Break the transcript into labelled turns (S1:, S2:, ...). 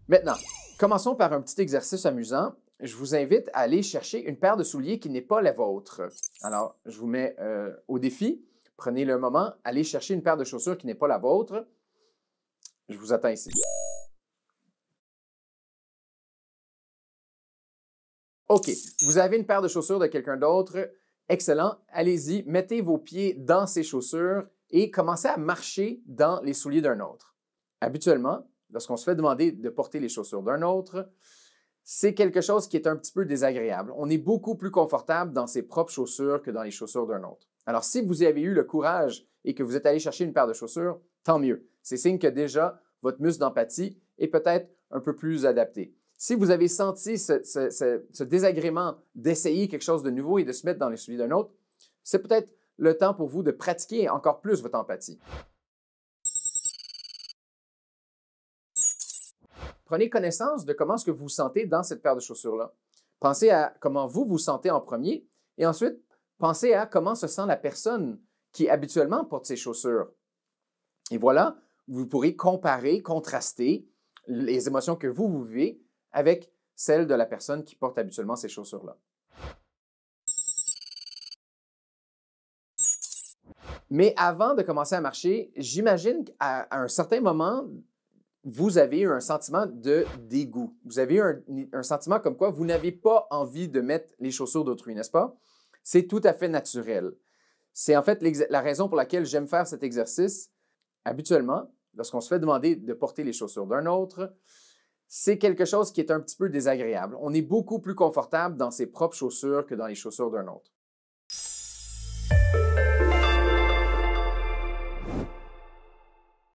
S1: Maintenant, commençons par un petit exercice amusant. Je vous invite à aller chercher une paire de souliers qui n'est pas la vôtre. Alors, je vous mets au défi. Prenez le moment, allez chercher une paire de chaussures qui n'est pas la vôtre. Je vous attends ici. OK, vous avez une paire de chaussures de quelqu'un d'autre. Excellent. Allez-y, mettez vos pieds dans ces chaussures et commencez à marcher dans les souliers d'un autre. Habituellement, lorsqu'on se fait demander de porter les chaussures d'un autre, c'est quelque chose qui est un petit peu désagréable. On est beaucoup plus confortable dans ses propres chaussures que dans les chaussures d'un autre. Alors, si vous avez eu le courage et que vous êtes allé chercher une paire de chaussures, tant mieux. C'est signe que déjà, votre muscle d'empathie est peut-être un peu plus adapté. Si vous avez senti ce désagrément d'essayer quelque chose de nouveau et de se mettre dans les souliers d'un autre, c'est peut-être le temps pour vous de pratiquer encore plus votre empathie. Prenez connaissance de comment est-ce que vous vous sentez dans cette paire de chaussures-là. Pensez à comment vous vous sentez en premier et ensuite, pensez à comment se sent la personne qui habituellement porte ces chaussures. Et voilà, vous pourrez comparer, contraster les émotions que vous vivez avec celles de la personne qui porte habituellement ces chaussures-là. Mais avant de commencer à marcher, j'imagine qu'à un certain moment, vous avez eu un sentiment de dégoût. Vous avez eu un sentiment comme quoi vous n'avez pas envie de mettre les chaussures d'autrui, n'est-ce pas? C'est tout à fait naturel. C'est en fait la raison pour laquelle j'aime faire cet exercice. Habituellement, lorsqu'on se fait demander de porter les chaussures d'un autre, c'est quelque chose qui est un petit peu désagréable. On est beaucoup plus confortable dans ses propres chaussures que dans les chaussures d'un autre.